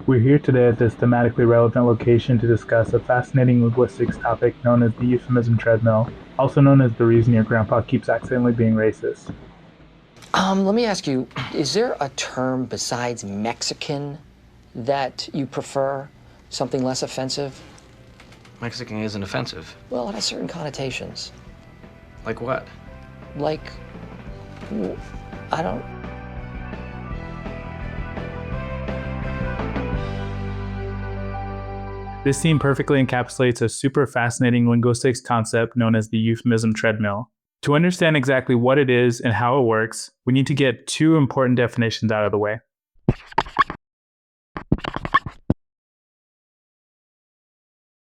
We're here today at this thematically relevant location to discuss a fascinating linguistics topic known as the Euphemism Treadmill, also known as the reason your grandpa keeps accidentally being racist. Let me ask you, is there a term besides Mexican that you prefer? Something less offensive? Mexican isn't offensive. Well, it has certain connotations. Like what? Like, I don't... This scene perfectly encapsulates a super fascinating linguistics concept known as the Euphemism Treadmill. To understand exactly what it is and how it works, we need to get two important definitions out of the way.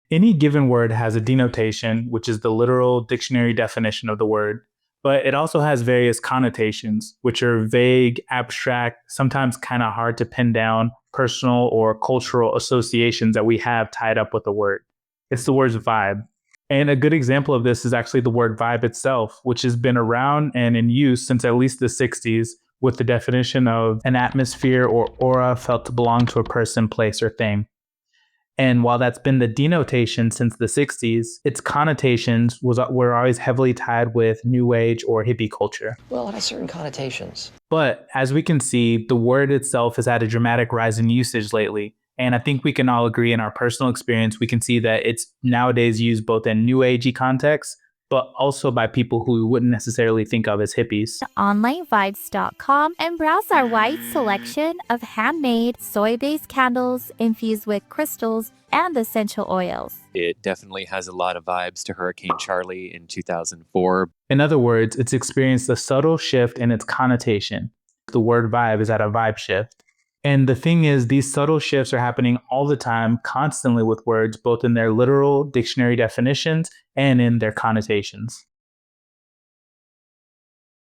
Any given word has a denotation, which is the literal dictionary definition of the word, but it also has various connotations, which are vague, abstract, sometimes kind of hard to pin down, personal or cultural associations that we have tied up with the word. It's the word's vibe. And a good example of this is actually the word vibe itself, which has been around and in use since at least the 60s, with the definition of an atmosphere or aura felt to belong to a person, place, or thing. And while that's been the denotation since the 60s, its connotations were always heavily tied with New Age or hippie culture. Well, it has certain connotations. But as we can see, the word itself has had a dramatic rise in usage lately. And I think we can all agree in our personal experience, we can see that it's nowadays used both in New Agey contexts, but also by people who we wouldn't necessarily think of as hippies. Onlinevibes.com and browse our wide selection of handmade soy-based candles infused with crystals and essential oils. It definitely has a lot of vibes to Hurricane Charlie in 2004. In other words, it's experienced a subtle shift in its connotation. The word vibe is at a vibe shift. And the thing is, these subtle shifts are happening all the time, constantly with words, both in their literal dictionary definitions and in their connotations.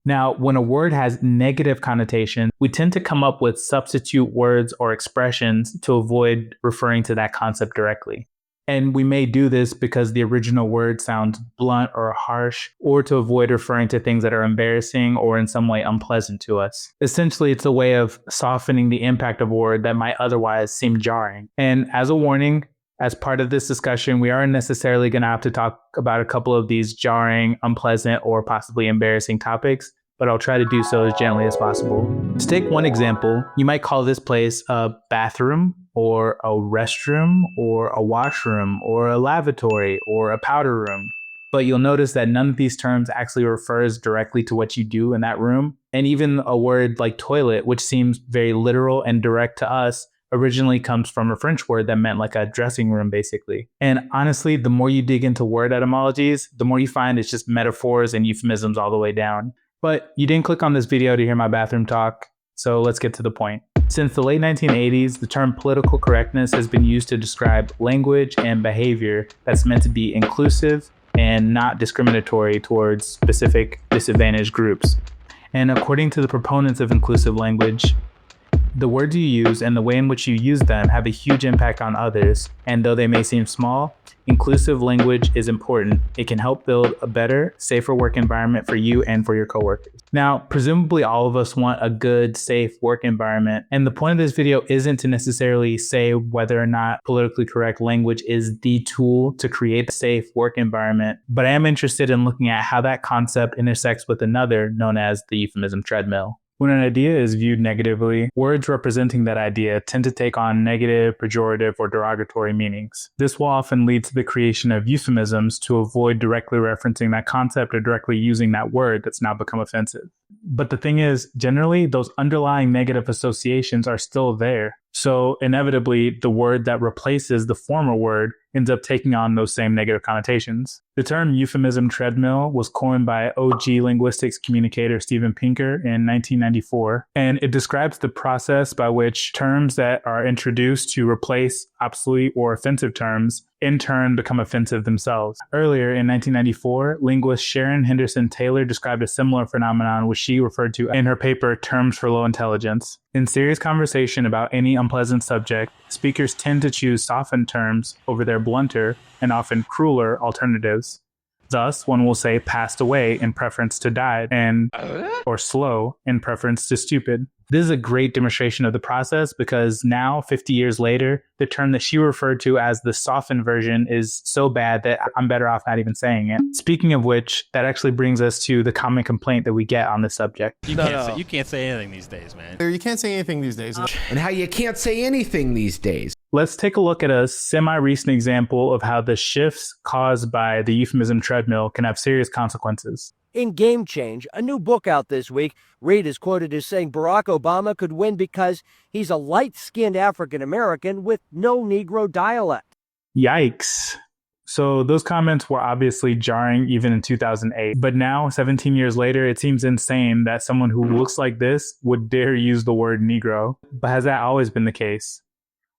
Now, when a word has negative connotation, we tend to come up with substitute words or expressions to avoid referring to that concept directly. And we may do this because the original word sounds blunt or harsh, or to avoid referring to things that are embarrassing or in some way unpleasant to us. Essentially, it's a way of softening the impact of a word that might otherwise seem jarring. And as a warning, as part of this discussion, we aren't necessarily going to have to talk about a couple of these jarring, unpleasant, or possibly embarrassing topics, but I'll try to do so as gently as possible. To take one example, you might call this place a bathroom, or a restroom, or a washroom, or a lavatory, or a powder room. But you'll notice that none of these terms actually refers directly to what you do in that room. And even a word like toilet, which seems very literal and direct to us, originally comes from a French word that meant like a dressing room, basically. And honestly, the more you dig into word etymologies, the more you find it's just metaphors and euphemisms all the way down. But you didn't click on this video to hear my bathroom talk, so let's get to the point. Since the late 1980s, the term political correctness has been used to describe language and behavior that's meant to be inclusive and not discriminatory towards specific disadvantaged groups. And according to the proponents of inclusive language, the words you use and the way in which you use them have a huge impact on others, and though they may seem small, inclusive language is important. It can help build a better, safer work environment for you and for your coworkers. Now, presumably all of us want a good, safe work environment, and the point of this video isn't to necessarily say whether or not politically correct language is the tool to create a safe work environment, but I am interested in looking at how that concept intersects with another known as the euphemism treadmill. When an idea is viewed negatively, words representing that idea tend to take on negative, pejorative, or derogatory meanings. This will often lead to the creation of euphemisms to avoid directly referencing that concept or directly using that word that's now become offensive. But the thing is, generally, those underlying negative associations are still there. So inevitably, the word that replaces the former word ends up taking on those same negative connotations. The term euphemism treadmill was coined by OG linguistics communicator Steven Pinker in 1994, and it describes the process by which terms that are introduced to replace obsolete or offensive terms in turn become offensive themselves. Earlier in 1994, linguist Sharon Henderson Taylor described a similar phenomenon which she referred to in her paper Terms for Low Intelligence. In serious conversation about any unpleasant subject, speakers tend to choose softened terms over their blunter and often crueler alternatives. Thus, one will say passed away in preference to died, and or slow in preference to stupid. This is a great demonstration of the process because now, 50 years later, the term that she referred to as the softened version is so bad that I'm better off not even saying it. Speaking of which, that actually brings us to the common complaint that we get on this subject. You can't say anything these days, man. You can't say anything these days. And how you can't say anything these days. Let's take a look at a semi-recent example of how the shifts caused by the euphemism treadmill can have serious consequences. In Game Change, a new book out this week, Reid is quoted as saying Barack Obama could win because he's a light-skinned African-American with no Negro dialect. Yikes. So those comments were obviously jarring even in 2008. But now, 17 years later, it seems insane that someone who looks like this would dare use the word Negro. But has that always been the case?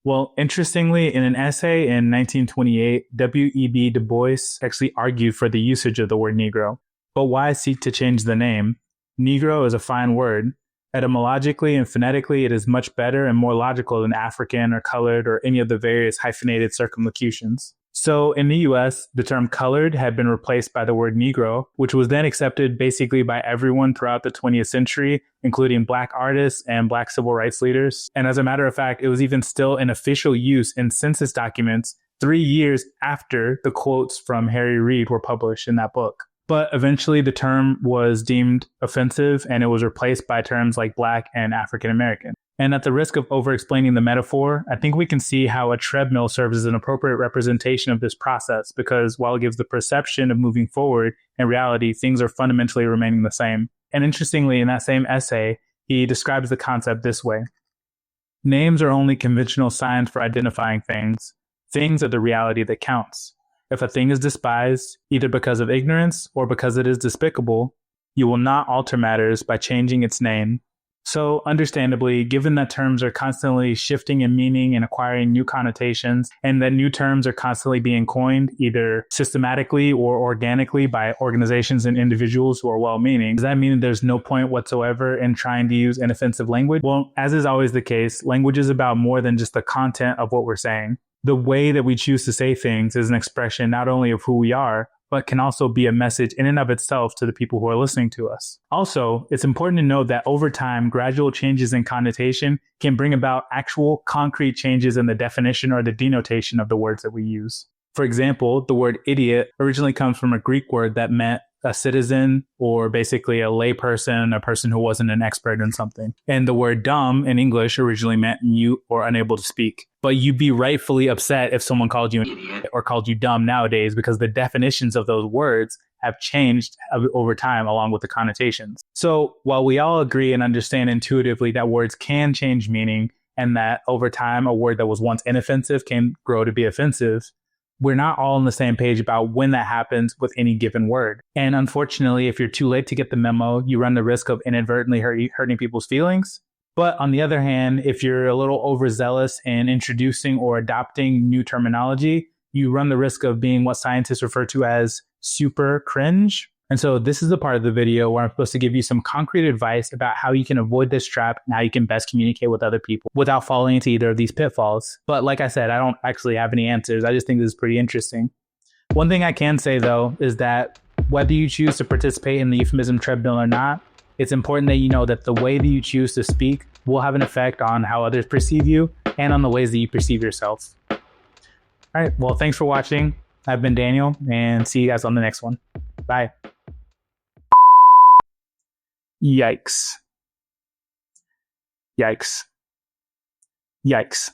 Well, interestingly, in an essay in 1928, W.E.B. Du Bois actually argued for the usage of the word Negro. But why seek to change the name? Negro is a fine word. Etymologically and phonetically, it is much better and more logical than African or colored or any of the various hyphenated circumlocutions. So in the US, the term colored had been replaced by the word Negro, which was then accepted basically by everyone throughout the 20th century, including Black artists and Black civil rights leaders. And as a matter of fact, it was even still in official use in census documents 3 years after the quotes from Harry Reid were published in that book. But eventually the term was deemed offensive and it was replaced by terms like Black and African American. And at the risk of over-explaining the metaphor, I think we can see how a treadmill serves as an appropriate representation of this process because while it gives the perception of moving forward, in reality, things are fundamentally remaining the same. And interestingly, in that same essay, he describes the concept this way. Names are only conventional signs for identifying things. Things are the reality that counts. If a thing is despised, either because of ignorance or because it is despicable, you will not alter matters by changing its name. So, understandably, given that terms are constantly shifting in meaning and acquiring new connotations, and that new terms are constantly being coined either systematically or organically by organizations and individuals who are well-meaning, does that mean that there's no point whatsoever in trying to use inoffensive language? Well, as is always the case, language is about more than just the content of what we're saying. The way that we choose to say things is an expression not only of who we are, but can also be a message in and of itself to the people who are listening to us. Also, it's important to note that over time, gradual changes in connotation can bring about actual concrete changes in the definition or the denotation of the words that we use. For example, the word idiot originally comes from a Greek word that meant a citizen or basically a layperson, a person who wasn't an expert in something. And the word dumb in English originally meant mute or unable to speak. But you'd be rightfully upset if someone called you an idiot or called you dumb nowadays because the definitions of those words have changed over time along with the connotations. So while we all agree and understand intuitively that words can change meaning and that over time a word that was once inoffensive can grow to be offensive, we're not all on the same page about when that happens with any given word. And unfortunately, if you're too late to get the memo, you run the risk of inadvertently hurting people's feelings. But on the other hand, if you're a little overzealous in introducing or adopting new terminology, you run the risk of being what scientists refer to as super cringe. And so this is the part of the video where I'm supposed to give you some concrete advice about how you can avoid this trap and how you can best communicate with other people without falling into either of these pitfalls. But like I said, I don't actually have any answers. I just think this is pretty interesting. One thing I can say, though, is that whether you choose to participate in the euphemism treadmill or not, it's important that you know that the way that you choose to speak will have an effect on how others perceive you and on the ways that you perceive yourself. All right. Well, thanks for watching. I've been Daniel, and see you guys on the next one. Bye. Yikes. Yikes. Yikes.